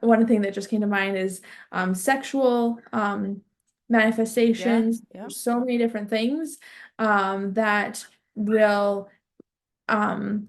one thing that just came to mind is sexual Yeah. manifestations. Yep. There's so many different things that will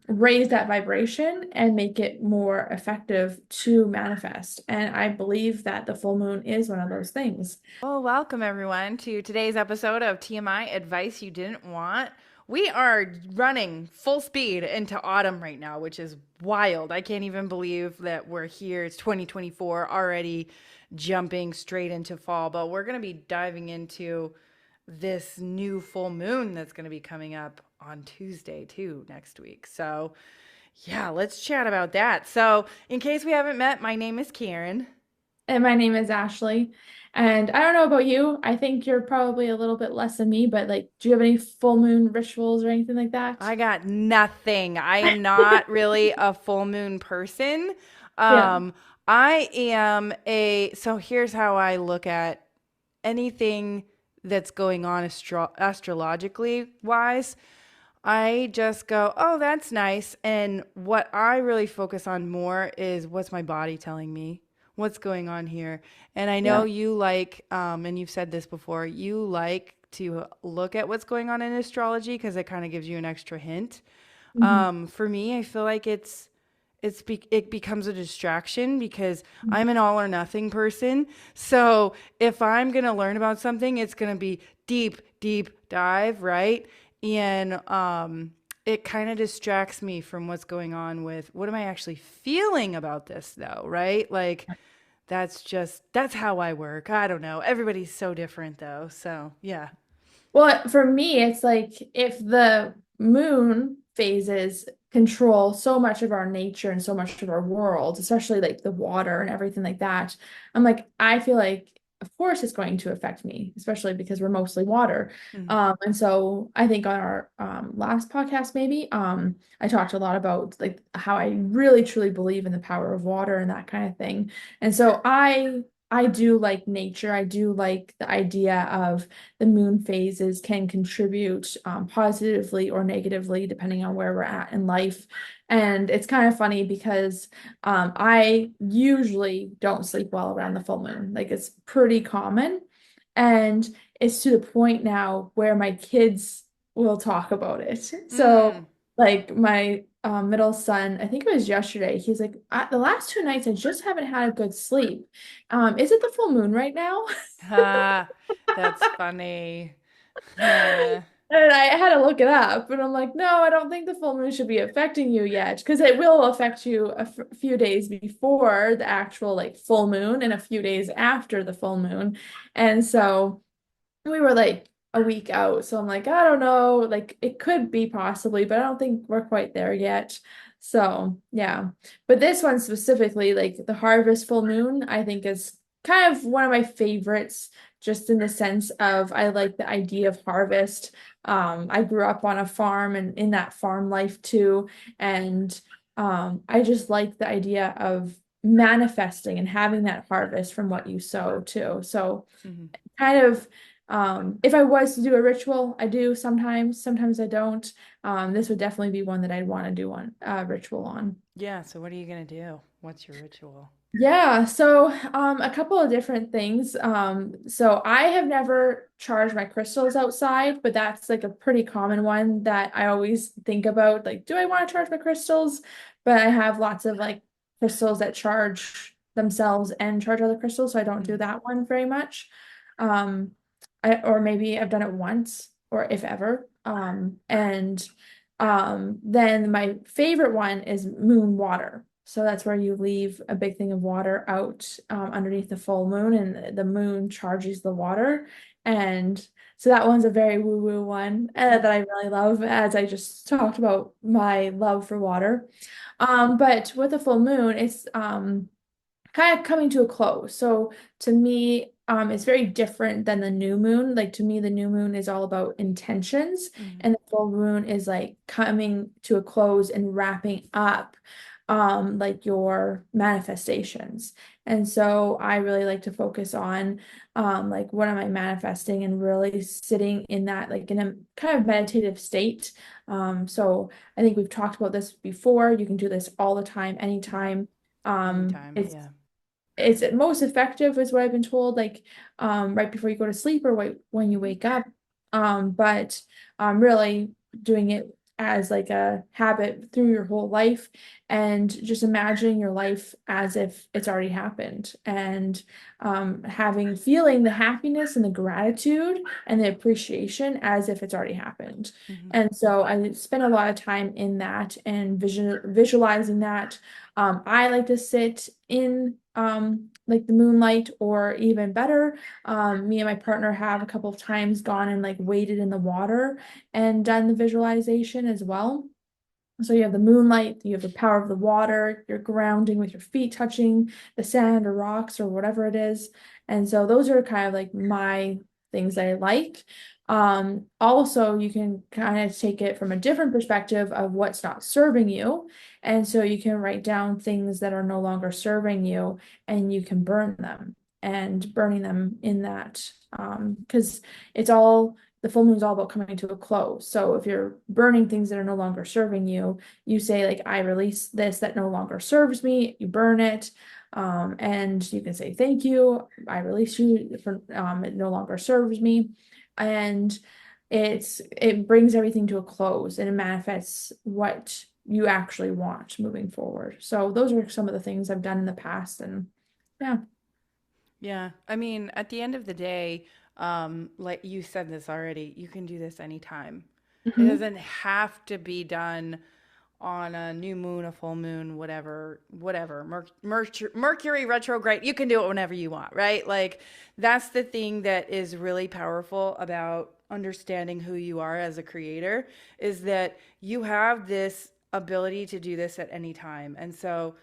raise that vibration and make it more effective to manifest. And I believe that the full moon is one of those things. Well, welcome everyone to today's episode of TMI Advice You Didn't Want. We are running full speed into autumn right now, which is wild. I can't even believe that we're here. It's 2024 already jumping straight into fall, but we're going to be diving into this new full moon that's going to be coming up on Tuesday too next week. So, yeah, let's chat about that. So, in case we haven't met, my name is Karen. And my name is Ashley. And I don't know about you. I think you're probably a little bit less than me, but like, do you have any full moon rituals or anything like that? I got nothing. I am not really a full moon person. Yeah. Um, I am so here's how I look at anything that's going on astrologically wise. I just go, oh, that's nice. And what I really focus on more is what's my body telling me? What's going on here? And I know Yeah. you like, and you've said this before, you like to look at what's going on in astrology because it kind of gives you an extra hint. Mhm. For me, I feel like it becomes a distraction because I'm an all or nothing person. So if I'm gonna learn about something, it's gonna be deep, deep dive, right? And it kind of distracts me from what's going on with what am I actually feeling about this, though, right? Like that's how I work. I don't know. Everybody's so different, though. So yeah. Well, for me, it's like if the moon phases control so much of our nature and so much of our world, especially like the water and everything like that, I'm like, I feel like, of course, it's going to affect me, especially because we're mostly water. Mm. And so I think on our last podcast, maybe, I talked a lot about like how I really truly believe in the power of water and that kind of thing. And so I do like nature. I do like the idea of the moon phases can contribute positively or negatively depending on where we're at in life. And it's kind of funny because I usually don't sleep well around the full moon. Like it's pretty common. And it's to the point now where my kids will talk about it. So, Mm. like my middle son, I think it was yesterday, he's like, the last 2 nights I just haven't had a good sleep. Is it the full moon right now? Ha, that's funny. Huh. And I had to look it up, and I'm like, no, I don't think the full moon should be affecting you yet, because it will affect you a few days before the actual like full moon and a few days after the full moon. And so we were like a week out. So I'm like, I don't know, like it could be possibly, but I don't think we're quite there yet. So yeah. But this one specifically, like the harvest full moon, I think is kind of one of my favorites, just in the sense of I like the idea of harvest. I grew up on a farm and in that farm life too. And I just like the idea of manifesting and having that harvest from what you sow too. So Mhm. kind of if I was to do a ritual, I do sometimes I don't. This would definitely be one that I'd want to do one ritual on. Yeah, so what are you gonna do? What's your ritual? Yeah, so a couple of different things. So I have never charged my crystals outside, but that's like a pretty common one that I always think about. Like, do I want to charge my crystals? But I have lots of like crystals that charge themselves and charge other crystals, so I don't do Mhm. that one very much. Um, or maybe I've done it once, or if ever. And then my favorite one is moon water. So that's where you leave a big thing of water out underneath the full moon, and the moon charges the water. And so that one's a very woo-woo one that I really love, as I just talked about my love for water. But with the full moon, it's kind of coming to a close. So to me, it's very different than the new moon. Like to me, the new moon is all about intentions, Mhm. and the full moon is like coming to a close and wrapping up like your manifestations. And so I really like to focus on like what am I manifesting and really sitting in that like in a kind of meditative state. So I think we've talked about this before. You can do this all the time, anytime. Anytime, It's yeah. it's most effective is what I've been told, like right before you go to sleep or when you wake up. But really doing it as like a habit through your whole life and just imagining your life as if it's already happened and feeling the happiness and the gratitude and the appreciation as if it's already happened. Mhm. And so I spend a lot of time in that and visualizing that. I like to sit in like the moonlight, or even better, me and my partner have a couple of times gone and like waded in the water and done the visualization as well. So you have the moonlight, you have the power of the water, you're grounding with your feet touching the sand or rocks or whatever it is. And so those are kind of like my things I like. Also, you can kind of take it from a different perspective of what's not serving you. And so you can write down things that are no longer serving you and you can burn them, and burning them in that, because it's all the full moon is all about coming to a close. So if you're burning things that are no longer serving you, you say like, I release this that no longer serves me, you burn it. And you can say, thank you, I release you for it no longer serves me. And it brings everything to a close and it manifests what you actually want moving forward. So those are some of the things I've done in the past, and yeah. Yeah. I mean, at the end of the day, like you said this already, you can do this anytime. It Hmm. doesn't have to be done on a new moon, a full moon, whatever, whatever. Mercury retrograde, you can do it whenever you want, right? Like that's the thing that is really powerful about understanding who you are as a creator is that you have this ability to do this at any time. And so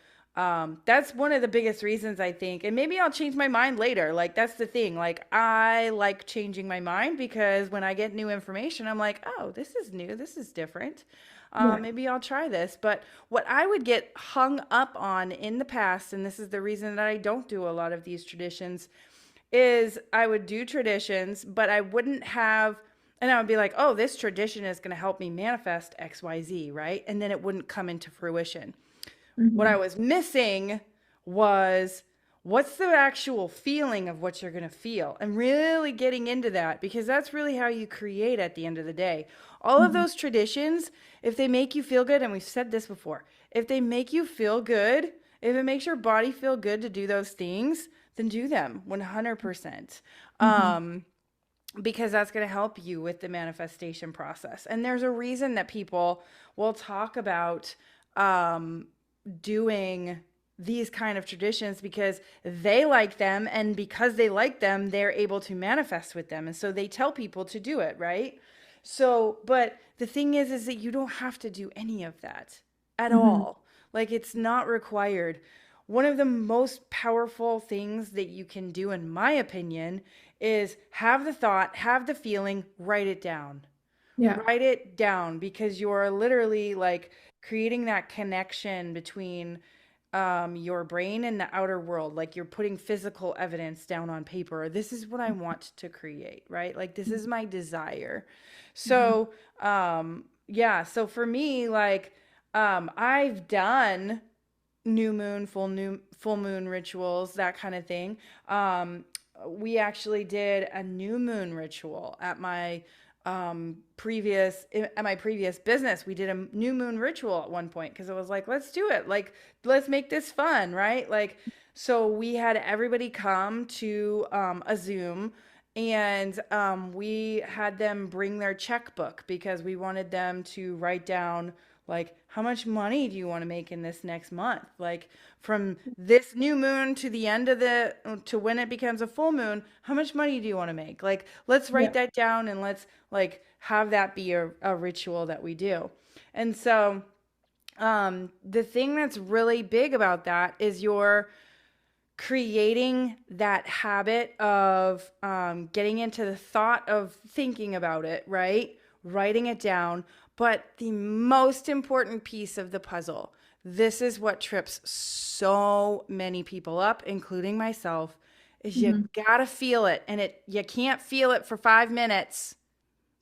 that's one of the biggest reasons I think, and maybe I'll change my mind later. Like that's the thing. Like I like changing my mind because when I get new information, I'm like, oh, this is new. This is different. Yeah. Maybe I'll try this. But what I would get hung up on in the past, and this is the reason that I don't do a lot of these traditions, is I would do traditions, but I wouldn't have, and I would be like, oh, this tradition is going to help me manifest XYZ, right? And then it wouldn't come into fruition. What I Hmm. was missing was what's the actual feeling of what you're going to feel and really getting into that because that's really how you create at the end of the day. All of Hmm. those traditions, if they make you feel good, and we've said this before, if they make you feel good, if it makes your body feel good to do those things, then do them 100%. Hmm. Um, because that's going to help you with the manifestation process. And there's a reason that people will talk about um, doing these kind of traditions because they like them, and because they like them they're able to manifest with them, and so they tell people to do it, right? So but the thing is that you don't have to do any of that at Hmm. all. Like it's not required. One of the most powerful things that you can do in my opinion is have the thought, have the feeling, write it down. Yeah. Write it down because you're literally like creating that connection between your brain and the outer world. Like you're putting physical evidence down on paper. This is what I want to create, right? Like this is my desire. Hmm. So, yeah. So for me, like, I've done full moon rituals, that kind of thing. We actually did a new moon ritual at my previous business. We did a new moon ritual at one point because it was like, let's do it. Like, let's make this fun, right? Like, so we had everybody come to a Zoom, and we had them bring their checkbook because we wanted them to write down like how much money do you want to make in this next month, like from this new moon to the end of the to when it becomes a full moon, how much money do you want to make? Like let's write Yeah. that down and let's like have that be a ritual that we do. And so the thing that's really big about that is you're creating that habit of getting into the thought of thinking about it, right? Writing it down. But the most important piece of the puzzle, this is what trips so many people up, including myself, is you Hmm. gotta feel it. And you can't feel it for 5 minutes.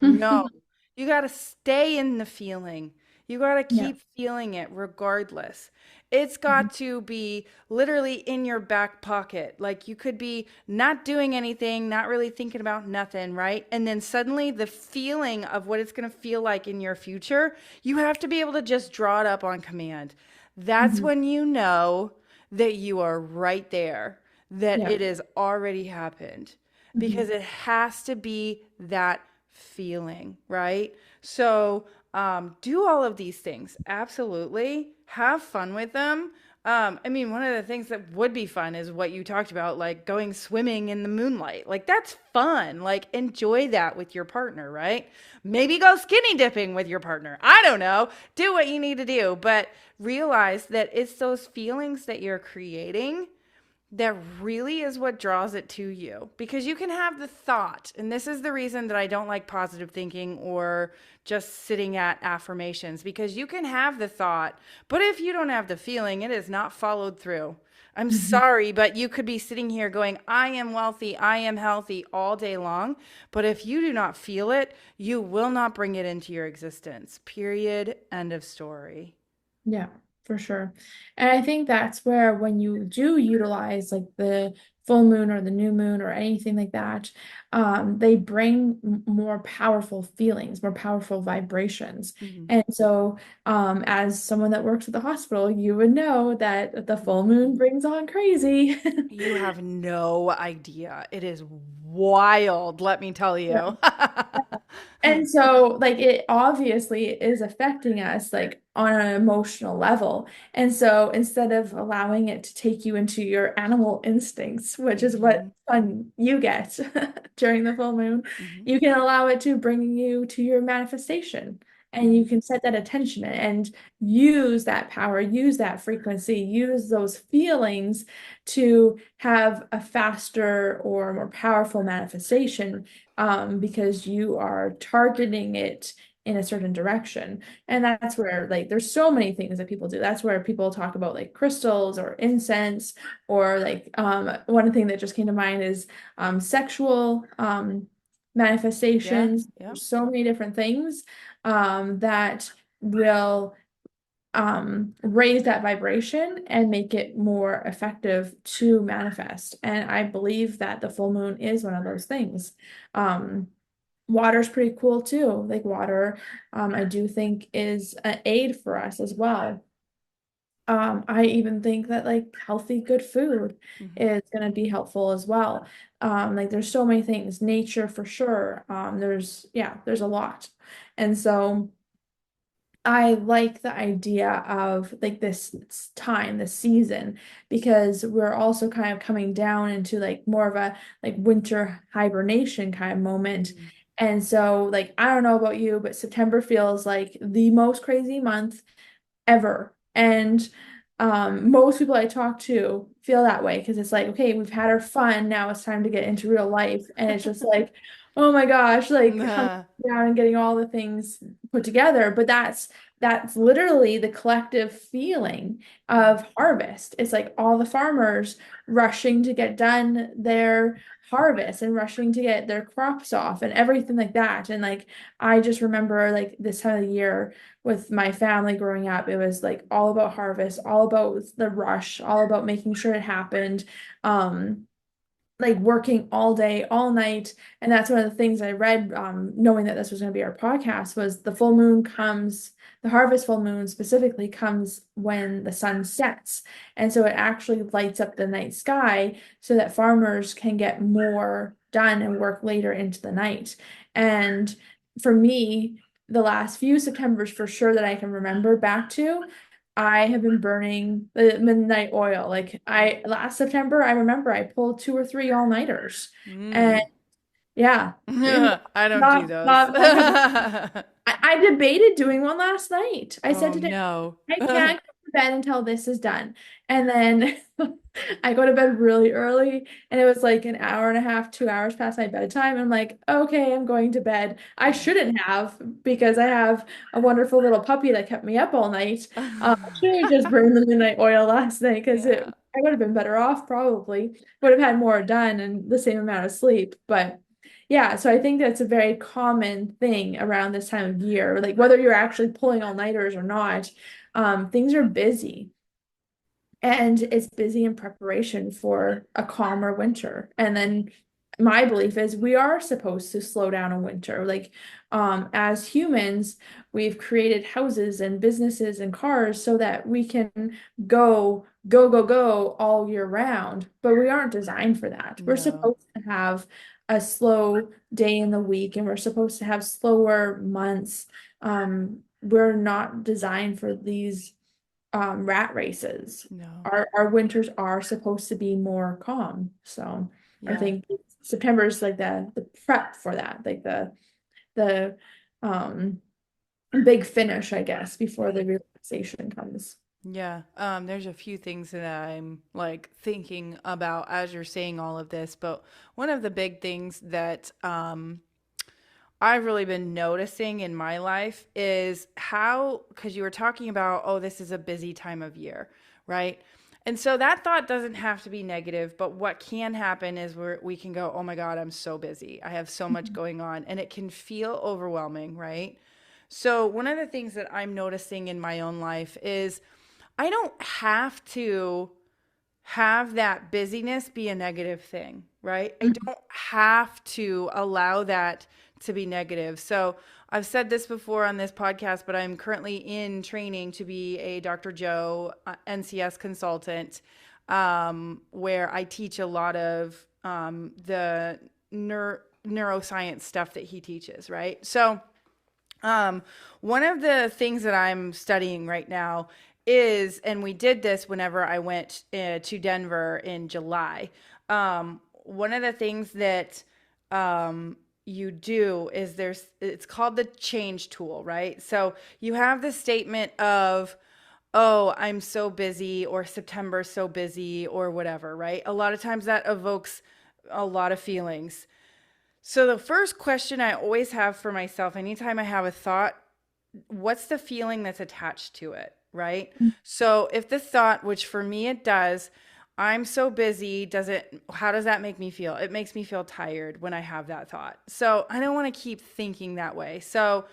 No, you got to stay in the feeling. You got to Yeah. keep feeling it regardless. It's Mhm. got to be literally in your back pocket. Like you could be not doing anything, not really thinking about nothing, right? And then suddenly the feeling of what it's going to feel like in your future, you have to be able to just draw it up on command. That's Mhm. when you know that you are right there, that Yeah. it has already happened, because Mhm. it has to be that feeling, right? So, do all of these things. Absolutely. Have fun with them. I mean, one of the things that would be fun is what you talked about, like going swimming in the moonlight. Like, that's fun. Like, enjoy that with your partner, right? Maybe go skinny dipping with your partner. I don't know. Do what you need to do, but realize that it's those feelings that you're creating that really is what draws it to you, because you can have the thought, and this is the reason that I don't like positive thinking or just sitting at affirmations, because you can have the thought, but if you don't have the feeling, it is not followed through. I'm Mhm. sorry, but you could be sitting here going, I am wealthy, I am healthy all day long, but if you do not feel it, you will not bring it into your existence, period, end of story. Yeah, for sure. And I think that's where when you do utilize like the full moon or the new moon or anything like that, they bring more powerful feelings, more powerful vibrations. Mhm. And so, as someone that works at the hospital, you would know that the full Mhm. moon brings on crazy. You have no idea. It is wild, let me tell you. And so, like, it obviously is affecting us, like, on an emotional level. And so, instead of allowing it to take you into your animal instincts, which is what Mhm. fun you get during the full moon, Mhm. you can allow it to bring you to your manifestation. And you Mhm. can set that attention and use that power, use that frequency, use those feelings to have a faster or more powerful manifestation, because you are targeting it in a certain direction. And that's where, like, there's so many things that people do. That's where people talk about like crystals or incense, or like, one thing that just came to mind is sexual Yeah. manifestations. Yep. There's so many different things that will raise that vibration and make it more effective to manifest. And I believe that the full moon is one of those things. Um, Water's pretty cool too. Like water, I do think is an aid for us as well. I even think that like healthy, good food Mhm. is going to be helpful as well. Like there's so many things, nature for sure. There's a lot. And so I like the idea of like this time, this season, because we're also kind of coming down into like more of a like winter hibernation kind of moment. Mhm. And so, like, I don't know about you, but September feels like the most crazy month ever. And most people I talk to feel that way because it's like, okay, we've had our fun. Now it's time to get into real life. And it's just like, oh my gosh, like hunkering Nah. down and getting all the things put together. But that's literally the collective feeling Mhm. of harvest. It's like all the farmers rushing to get done their harvest and rushing to get their crops off and everything like that. And like I just remember like this time of the year with my family growing up, it was like all about harvest, all about the rush, all about making sure it happened. Um, like working all day, all night. And that's one of the things I read, knowing that this was going to be our podcast, was the full moon comes, the harvest full moon specifically comes when the sun sets. And so it actually lights up the night sky so that farmers can get more done and work later into the night. And for me, the last few Septembers for sure that I can remember back to, I have been burning the midnight oil. Like I last September, I remember I pulled two or three all-nighters. And Mm. yeah, I don't do not those. not my cup of I debated doing one last night. I said Oh today, no. I can't go to bed until this is done. And then I go to bed really early, and it was like an hour and a half, 2 hours past my bedtime. And I'm like, okay, I'm going to bed. I shouldn't have because I have a wonderful little puppy that kept me up all night. I should have just burned the midnight oil last night because Yeah. I would have been better off probably. Would have had more done and the same amount of sleep. But yeah, so I think that's a very common thing around this time of year. Like whether you're actually pulling all-nighters or not, things are busy. and it's busy in preparation for a calmer winter. And then my belief is we are supposed to slow down in winter. Like, as humans, we've created houses and businesses and cars so that we can go all year round, but we aren't designed for that. We're No. supposed to have a slow day in the week, and we're supposed to have slower months. We're not designed for these rat races. No. Our winters are supposed to be more calm. So I Yeah. think September is like the prep for that, like the um big finish, I guess, before the relaxation comes. Yeah, there's a few things that I'm like thinking about as you're saying all of this, but one of the big things that I've really been noticing in my life is how, because you were talking about, oh, this is a busy time of year, right? And so that thought doesn't have to be negative, but what can happen is we can go, oh my God, I'm so busy. I have so much going on, and it can feel overwhelming, right? So, one of the things that I'm noticing in my own life is I don't have to have that busyness be a negative thing, right? I Mhm. don't have to allow that to be negative. So I've said this before on this podcast, but I'm currently in training to be a Dr. Joe NCS consultant, where I teach a lot of the neuroscience stuff that he teaches, right? So um, one of the things that I'm studying right now is, and we did this whenever I went to Denver in July. One of the things that you do is it's called the change tool, right? So you have the statement of, oh, I'm so busy, or September's so busy, or whatever, right? A lot of times that evokes a lot of feelings. So the first question I always have for myself anytime I have a thought, what's the feeling that's attached to it, right? So if the thought, which for me it does, I'm so busy, how does that make me feel? It makes me feel tired when I have that thought. So I don't want to keep thinking that way. So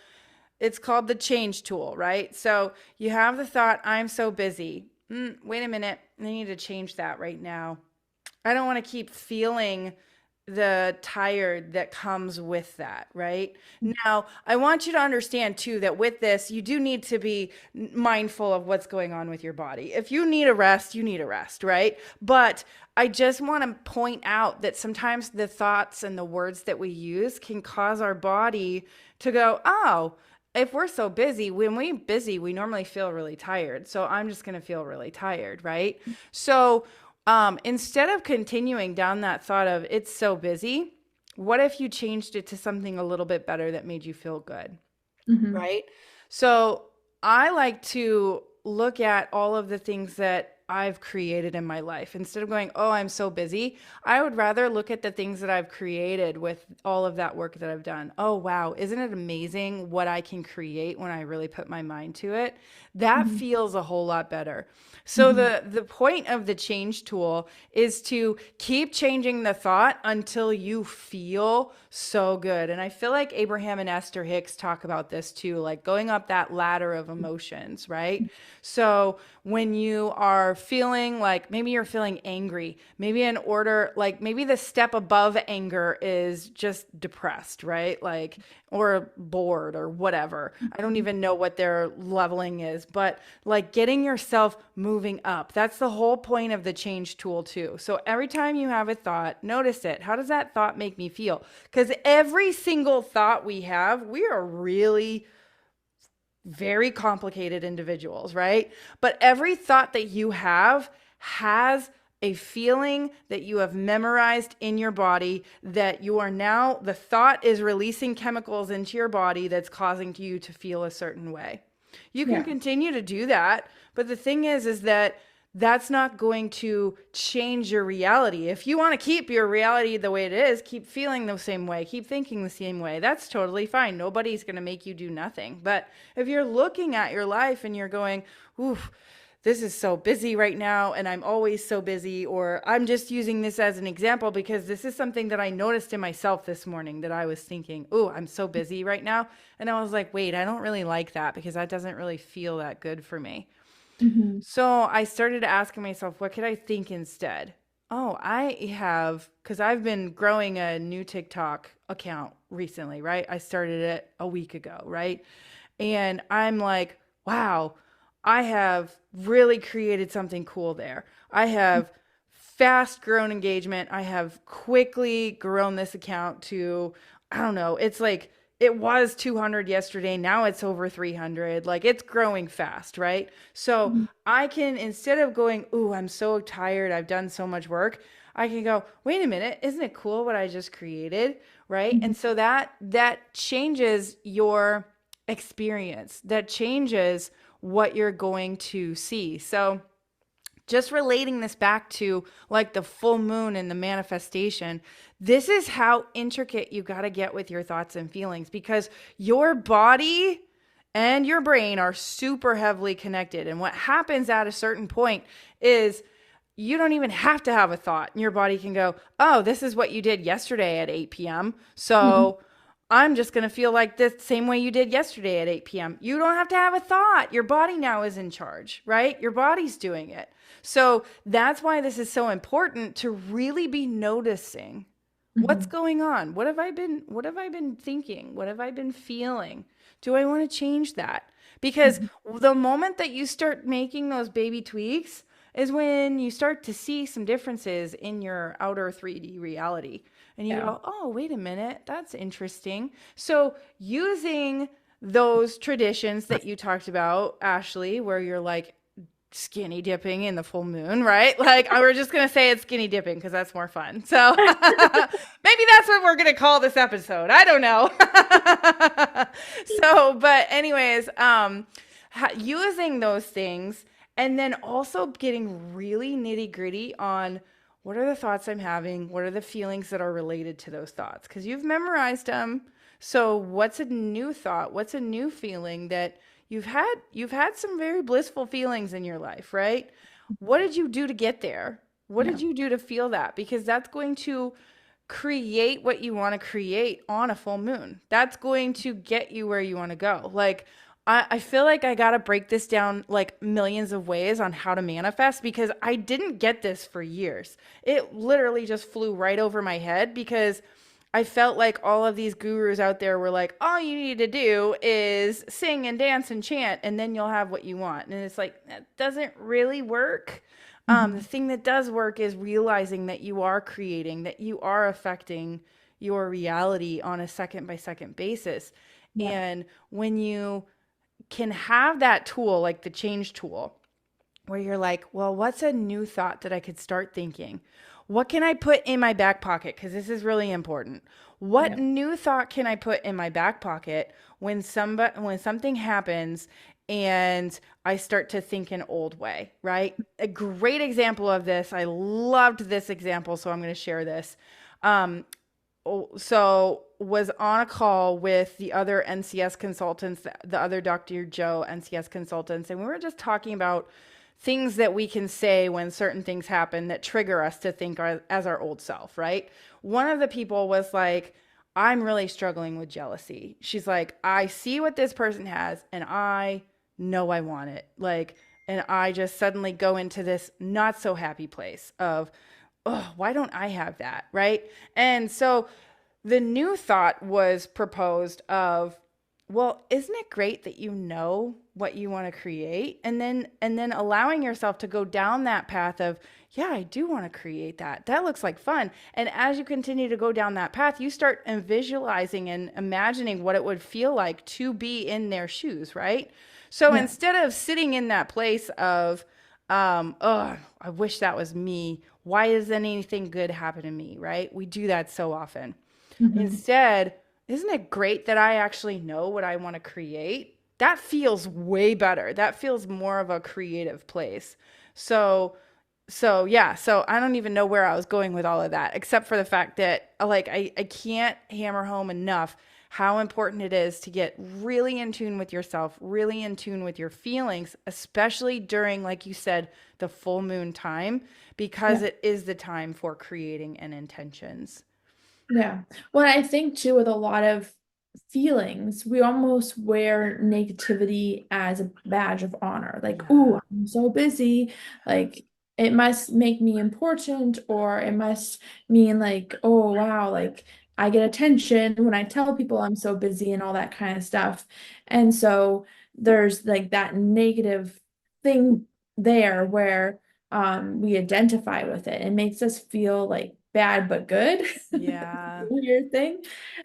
it's called the change tool, right? So you have the thought, I'm so busy. Wait a minute, I need to change that right now. I don't want to keep feeling the tired that comes with that, right? Now, I want you to understand too that with this, you do need to be mindful of what's going on with your body. If you need a rest, you need a rest, right? But I just want to point out that sometimes the thoughts and the words that we use can cause our body to go, oh, if we're so busy, when we're busy, we normally feel really tired. So I'm just going to feel really tired, right? So instead of continuing down that thought of it's so busy, what if you changed it to something a little bit better that made you feel good? Mhm. Right? So I like to look at all of the things that I've created in my life. Instead of going, oh, I'm so busy, I would rather look at the things that I've created with all of that work that I've done. Oh, wow. Isn't it amazing what I can create when I really put my mind to it? That Mhm. feels a whole lot better. So Mhm. the point of the change tool is to keep changing the thought until you feel so good. And I feel like Abraham and Esther Hicks talk about this too, like going up that ladder of emotions, right? So when you are feeling like maybe you're feeling angry, maybe in order, like maybe the step above anger is just depressed, right? Like, or bored or whatever. I don't even know what their leveling is, but like getting yourself moving up. That's the whole point of the change tool, too. So every time you have a thought, notice it. How does that thought make me feel? Because every single thought we have, we are really very complicated individuals, right? But every thought that you have has a feeling that you have memorized in your body that you are now, the thought is releasing chemicals into your body that's causing you to feel a certain way. You can Yeah. continue to do that, but the thing is that that's not going to change your reality. If you want to keep your reality the way it is, keep feeling the same way, keep thinking the same way. That's totally fine. Nobody's going to make you do nothing. But if you're looking at your life and you're going, ooh, this is so busy right now, and I'm always so busy, or I'm just using this as an example because this is something that I noticed in myself this morning that I was thinking, ooh, I'm so busy right now. And I was like, wait, I don't really like that because that doesn't really feel that good for me. Hmm. So I started asking myself, what could I think instead? Oh, because I've been growing a new TikTok account recently, right? I started it a week ago, right? And I'm like, wow, I have really created something cool there. I have fast grown engagement. I have quickly grown this account to, I don't know, it's like it was 200 yesterday. Now it's over 300. Like it's growing fast, right? So I can, instead of going, ooh, I'm so tired, I've done so much work, I can go, wait a minute, isn't it cool what I just created? Right. Hmm. And so that changes your experience, that changes what you're going to see. So just relating this back to like the full moon and the manifestation, this is how intricate you got to get with your thoughts and feelings, because your body and your brain are super heavily connected. And what happens at a certain point is you don't even have to have a thought. And your body can go, oh, this is what you did yesterday at 8 p.m. Hmm. So I'm just going to feel like this same way you did yesterday at 8 p.m. You don't have to have a thought. Your body now is in charge, right? Your body's doing it. So that's why this is so important to really be noticing what's Hmm. going on. What have I been thinking? What have I been feeling? Do I want to change that? Because Hmm. the moment that you start making those baby tweaks is when you start to see some differences in your outer 3D reality. And you Yeah. go, oh, wait a minute, that's interesting. So, using those traditions that you talked about, Ashley, where you're like skinny dipping in the full moon, right? Like, I were just going to say it's skinny dipping because that's more fun. So, maybe that's what we're going to call this episode. I don't know. So, but, anyways, using those things and then also getting really nitty gritty on what are the thoughts I'm having? What are the feelings that are related to those thoughts? Because you've memorized them. So what's a new thought? What's a new feeling that you've had some very blissful feelings in your life, right? What did you do to get there? What Yeah. did you do to feel that? Because that's going to create what you want to create on a full moon. That's going to get you where you want to go. Like, I feel like I got to break this down like millions of ways on how to manifest, because I didn't get this for years. It literally just flew right over my head because I felt like all of these gurus out there were like, all you need to do is sing and dance and chant, and then you'll have what you want. And it's like, that doesn't really work. The Hmm. thing that does work is realizing that you are creating, that you are affecting your reality on a second by second basis. Yeah. And when you can have that tool, like the change tool, where you're like, well, what's a new thought that I could start thinking? What can I put in my back pocket? Because this is really important. What Yeah. new thought can I put in my back pocket when something happens and I start to think an old way, right? A great example of this. I loved this example, so I'm going to share this. Um, so was on a call with the other NCS consultants, the other Dr. Joe NCS consultants, and we were just talking about things that we can say when certain things happen that trigger us to think as our old self, right? One of the people was like, I'm really struggling with jealousy. She's like, I see what this person has and I know I want it. Like, and I just suddenly go into this not so happy place of, oh, why don't I have that? Right. And so the new thought was proposed of, well, isn't it great that you know what you want to create? And then allowing yourself to go down that path of, yeah, I do want to create that. That looks like fun. And as you continue to go down that path, you start visualizing and imagining what it would feel like to be in their shoes, right? So Yeah. instead of sitting in that place of, oh, I wish that was me. Why doesn't anything good happen to me, right? We do that so often. Hmm. Instead, isn't it great that I actually know what I want to create? That feels way better. That feels more of a creative place. So, so yeah, so I don't even know where I was going with all of that, except for the fact that I can't hammer home enough how important it is to get really in tune with yourself, really in tune with your feelings, especially during, like you said, the full moon time, because Yeah. it is the time for creating and intentions. Yeah. Well, I think too with a lot of feelings, we almost wear negativity as a badge of honor. Like, Yeah. ooh, I'm so busy. Like, it must make me important, or it must mean like, oh, wow, like I get attention when I tell people I'm so busy and all that kind of stuff. And so there's like that negative thing there where we identify with it. It makes us feel like bad but good. Yeah. Weird thing.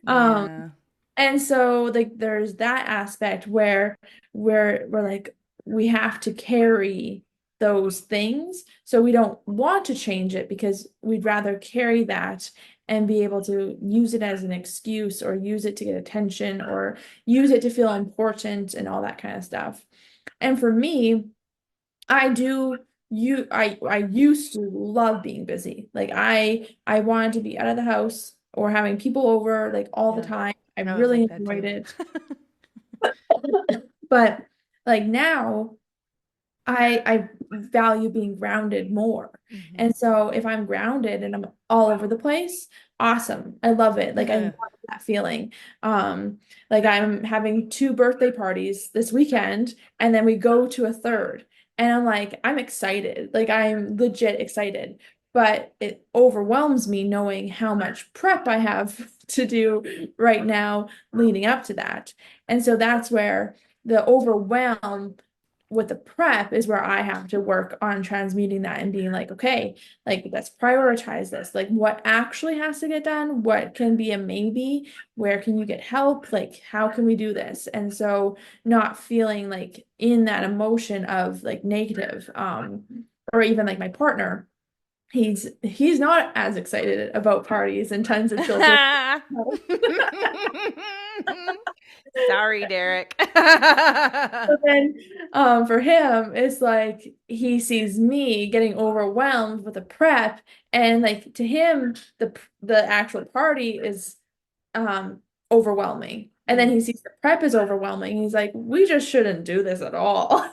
Um, Yeah. and so like there's that aspect where we're like we have to carry those things. So we don't want to change it because we'd rather carry that and be able to use it as an excuse or use it to get attention or use it to feel important and all that kind of stuff. And for me, I do I used to love being busy. Like I wanted to be out of the house or having people over like all the Yeah. time. I I was really like that enjoyed too. it. But like now I value being grounded more. Hmm. And so if I'm grounded and I'm all over the place, awesome. I love it. Like I love that feeling. Like I'm having two birthday parties this weekend and then we go to a third. And I'm like, I'm excited. Like I'm legit excited. But it overwhelms me knowing how much prep I have to do right now leading up to that. And so that's where the overwhelm with the prep is where I have to work on transmuting that and being like, okay, like let's prioritize this. Like what actually has to get done? What can be a maybe? Where can you get help? Like how can we do this? And so not feeling like in that emotion of like negative, or even like my partner, he's not as excited about parties and tons of children. Sorry, Derek. But then for him, it's like he sees me getting overwhelmed with the prep, and like to him, the actual party is overwhelming. And then Mm. he sees the prep is overwhelming. He's like, we just shouldn't do this at all.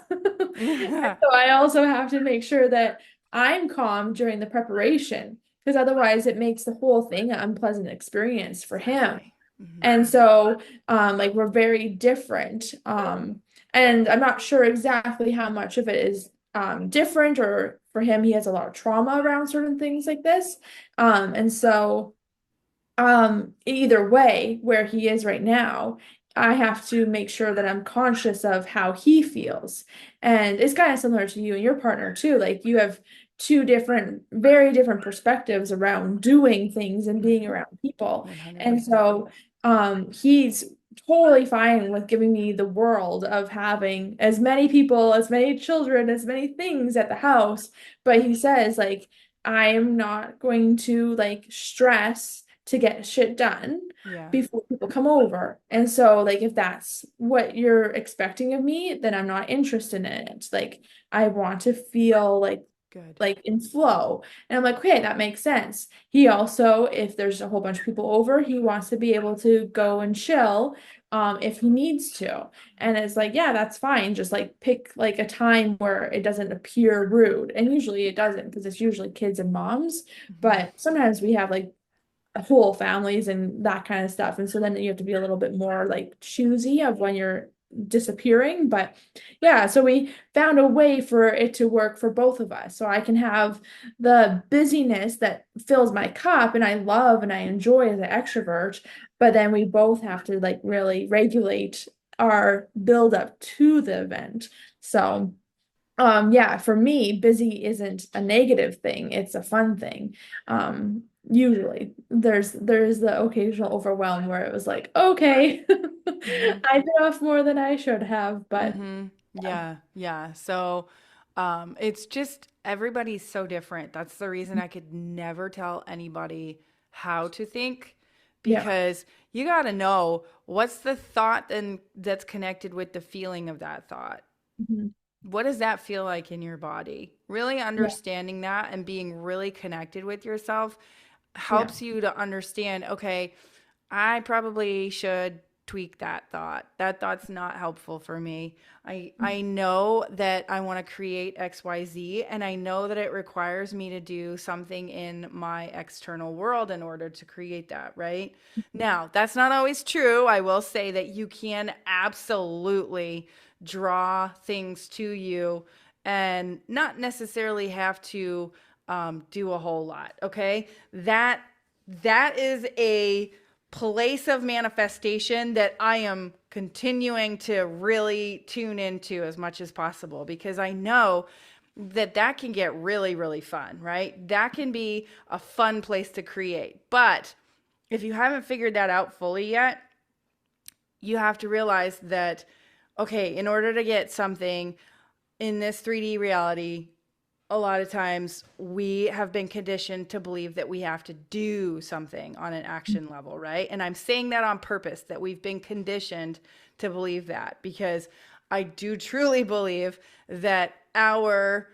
And so I also have to make sure that I'm calm during the preparation because otherwise it makes the whole thing an unpleasant experience for him. Exactly. Hmm. And so, like we're very different. And I'm not sure exactly how much of it is different, or for him, he has a lot of trauma around certain things like this. And so, either way, where he is right now, I have to make sure that I'm conscious of how he feels. And it's kind of similar to you and your partner too. Like you have two different, very different perspectives around doing things and being Hmm. around people. And 100%. so he's totally fine with giving me the world of having as many people, as many children, as many things at the house. But he says, like, I am not going to like stress to get shit done Yeah. before people come over. And so, like, if that's what you're expecting of me, then I'm not interested in it. Like, I want to feel Good. like in flow. And I'm like, okay, that makes sense. He also, if there's a whole bunch of people over, he wants to be able to go and chill if he needs to. And it's like, yeah, that's fine. Just like pick like a time where it doesn't appear rude. And usually it doesn't because it's usually kids and moms. Hmm. But sometimes we have like whole families and that kind of stuff. And so then you have to be a little bit more like choosy of when you're disappearing. But yeah, so we found a way for it to work for both of us. So I can have the busyness that fills my cup and I love and I enjoy as an extrovert, but then we both have to like really regulate our build up to the event. So yeah, for me, busy isn't a negative thing, it's a fun thing. Usually there's the occasional overwhelm where it was like, okay, Hmm. I bit off more than I should have, but Hmm. Yeah, yeah. So, it's just everybody's so different. That's the reason I could never tell anybody how to think yeah. because you got to know what's the thought and that's connected with the feeling of that thought. Mhm. What does that feel like in your body? Really Yeah, understanding that and being really connected with yourself yeah. helps you to understand, okay, I probably should tweak that thought. That thought's not helpful for me. I know that I want to create XYZ, and I know that it requires me to do something in my external world in order to create that, right? Now, that's not always true. I will say that you can absolutely draw things to you and not necessarily have to do a whole lot. Okay, that is a place of manifestation that I am continuing to really tune into as much as possible, because I know that that can get really, really fun, right? That can be a fun place to create. But if you haven't figured that out fully yet, you have to realize that, okay, in order to get something in this 3D reality, a lot of times we have been conditioned to believe that we have to do something on an action level, right? And I'm saying that on purpose, that we've been conditioned to believe that, because I do truly believe that our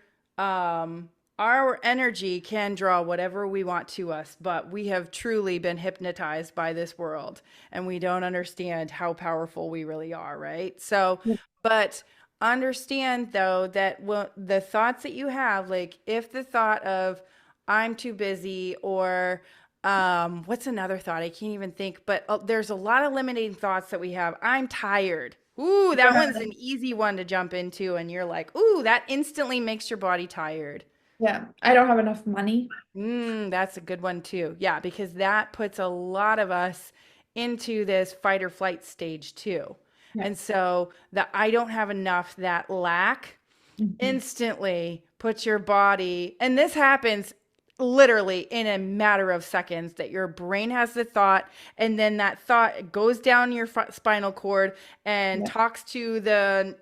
energy can draw whatever we want to us, but we have truly been hypnotized by this world and we don't understand how powerful we really are, right? So, but understand though that the thoughts that you have, like if the thought of I'm too busy, or what's another thought? I can't even think, but there's a lot of limiting thoughts that we have. I'm tired. Ooh, that one's Yeah. an easy one to jump into, and you're like, ooh, that instantly makes your body tired. Yeah. I don't have enough money. That's a good one too. Yeah, because that puts a lot of us into this fight or flight stage too. Yeah. And so the I don't have enough, that lack Mhm. instantly puts your body, and this happens literally in a matter of seconds, that your brain has the thought, and then that thought goes down your spinal cord and Yeah. talks to the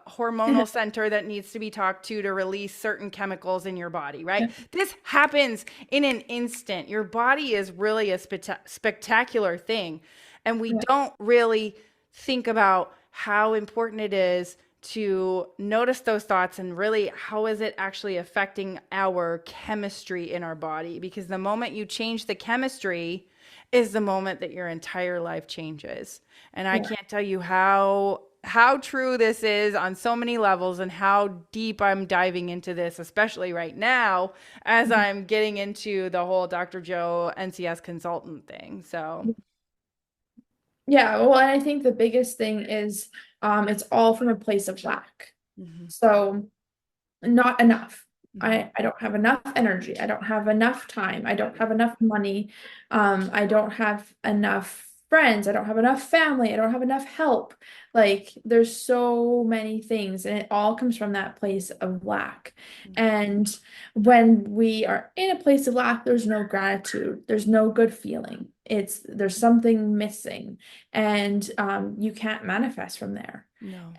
hormonal center that needs to be talked to release certain chemicals in your body, right? Yeah. This happens in an instant. Your body is really a spectacular thing, and we Yeah. don't really think about how important it is to notice those thoughts and really how is it actually affecting our chemistry in our body, because the moment you change the chemistry is the moment that your entire life changes. And I Yeah. can't tell you how true this is on so many levels, and how deep I'm diving into this, especially right now as Mhm. I'm getting into the whole Dr. Joe NCS consultant thing. So Yeah, well, and I think the biggest thing is it's all from a place of lack. mhm, So not enough. mhm, I don't have enough energy. I don't have enough time. I don't have enough money. I don't have enough friends. I don't have enough family. I don't have enough help. Like there's so many things, and it all comes from that place of lack. And when we are in a place of lack, there's no gratitude. There's no good feeling. There's something missing, and you can't manifest from there. no.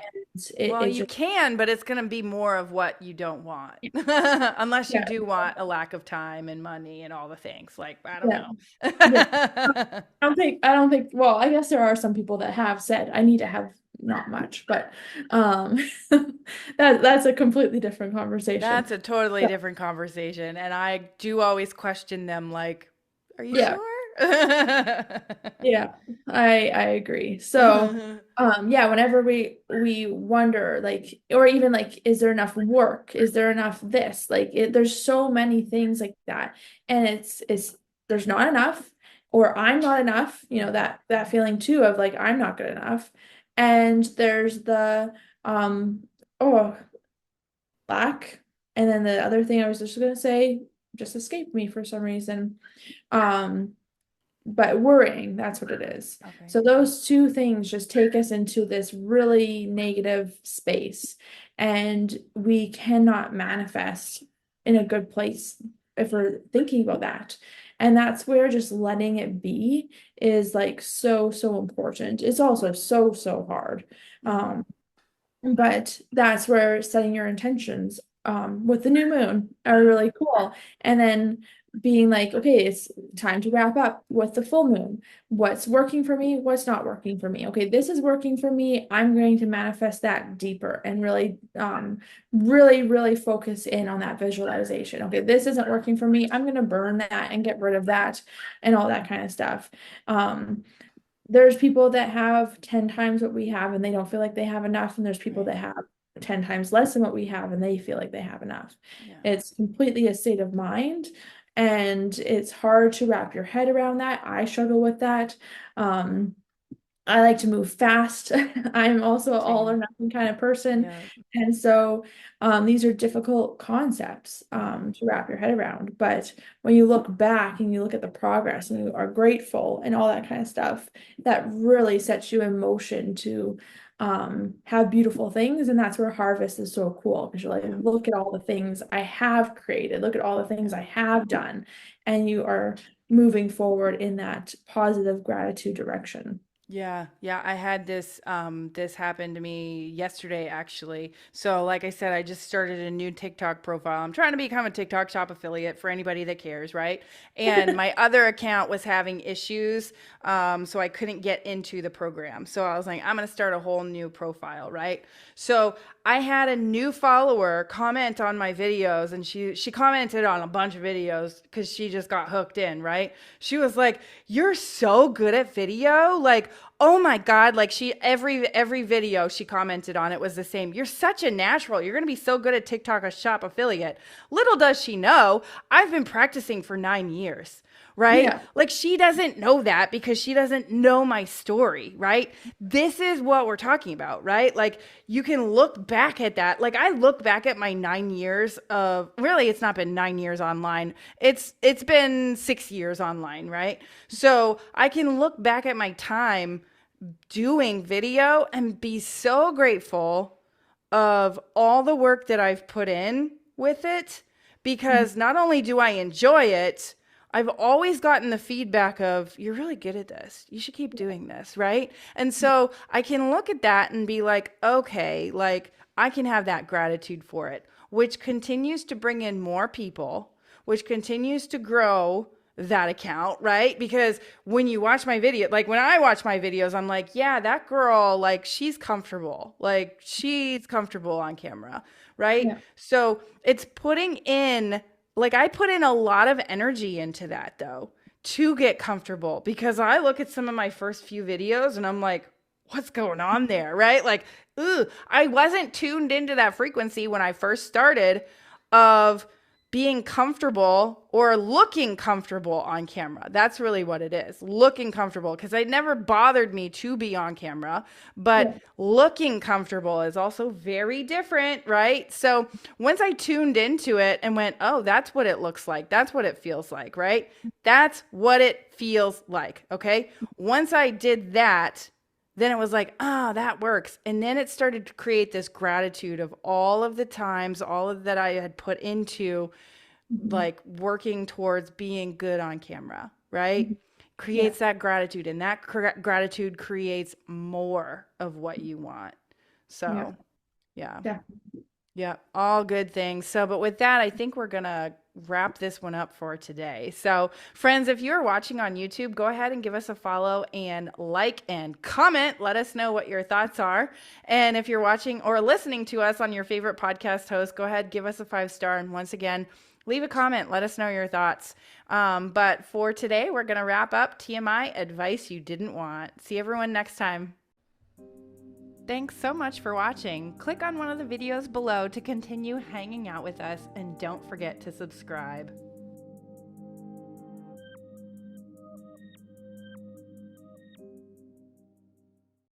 It, Well, it you just can, but it's going to be more of what you don't want. Unless you yeah, do want a lack of time and money and all the things. Like, I don't yeah. know. Yeah. I don't think, well, I guess there are some people that have said I need to have not much, but um that's a completely different conversation. That's a totally So, different conversation. And I do always question them, like, are you yeah, sure? yeah, I agree. So yeah, whenever we wonder like, or even like, is there enough work? Is there enough this? Like there's so many things like that. And it's there's not enough, or I'm not enough, that feeling too of like I'm not good enough. And there's the oh, lack. And then the other thing I was just gonna say just escaped me for some reason. Um but worrying, that's what it is. Okay. So those two things just take us into this really negative space, and we cannot manifest in a good place if we're thinking about that. And that's where just letting it be is like so, so important. It's also so, so hard. Mhm. But that's where setting your intentions with the new moon are really cool. And then being like, okay, it's time to wrap up with the full moon. What's working for me? What's not working for me? Okay, this is working for me. I'm going to manifest that deeper and really, really focus in on that visualization. Okay, this isn't working for me. I'm going to burn that and get rid of that and all that kind of stuff. there's people that have 10 times what we have and they don't feel like they have enough. And there's people Right. that have 10 times less than what we have and they feel like they have enough. Yeah. It's completely a state of mind. And it's hard to wrap your head around that. I struggle with that. Um, I like to move fast. I'm also an all or Same. nothing kind of person. Yeah. And so these are difficult concepts Yeah. to wrap your head around. But when you look back and you look at the progress and you are grateful and all that kind of stuff, that really sets you in motion to have beautiful things. And that's where harvest is so cool because you're like, Yeah. look at all the things I have created, look at all the things Yeah. I have done. And you are moving forward in that positive gratitude direction. Yeah, yeah, I had this happened to me yesterday actually. So like I said, I just started a new TikTok profile. I'm trying to become a TikTok shop affiliate for anybody that cares, right? And my other account was having issues, so I couldn't get into the program. So I was like, I'm gonna start a whole new profile, right? So I had a new follower comment on my videos, and she commented on a bunch of videos because she just got hooked in, right? She was like, "You're so good at video, like." Oh my God, like she every video she commented on it was the same. You're such a natural. You're going to be so good at TikTok a shop affiliate. Little does she know, I've been practicing for 9 years, right? Yeah. Like she doesn't know that because she doesn't know my story, right? This is what we're talking about, right? Like you can look back at that. Like I look back at my 9 years of really it's not been 9 years online. It's been 6 years online, right? So I can look back at my time doing video and be so grateful of all the work that I've put in with it because not only do I enjoy it, I've always gotten the feedback of, you're really good at this. You should keep doing this, right? And so I can look at that and be like, okay, like I can have that gratitude for it, which continues to bring in more people, which continues to grow that account, right? Because when you watch my video, like when I watch my videos, I'm like, yeah, that girl, like she's comfortable. Like she's comfortable on camera, right? Yeah. So it's putting in, like I put in a lot of energy into that though, to get comfortable because I look at some of my first few videos and I'm like, what's going on there, right? Like, ooh, I wasn't tuned into that frequency when I first started of being comfortable or looking comfortable on camera. That's really what it is. Looking comfortable because it never bothered me to be on camera, but Yeah. looking comfortable is also very different, right? So once I tuned into it and went, "Oh, that's what it looks like. That's what it feels like," right? That's what it feels like, okay? Once I did that, then it was like, oh, that works. And then it started to create this gratitude of all of the times, all of that I had put into Mhm. like working towards being good on camera, right? Mhm. Yeah. Creates that gratitude, and that gratitude creates more of what you want. Yeah. So, yeah. Yeah. Yeah, all good things. So, but with that, I think we're going to wrap this one up for today. So, friends, if you're watching on YouTube, go ahead and give us a follow and like and comment. Let us know what your thoughts are. And if you're watching or listening to us on your favorite podcast host, go ahead, give us a 5-star. And once again, leave a comment. Let us know your thoughts. But for today, we're going to wrap up TMI advice you didn't want. See everyone next time. Thanks so much for watching. Click on one of the videos below to continue hanging out with us and don't forget to subscribe.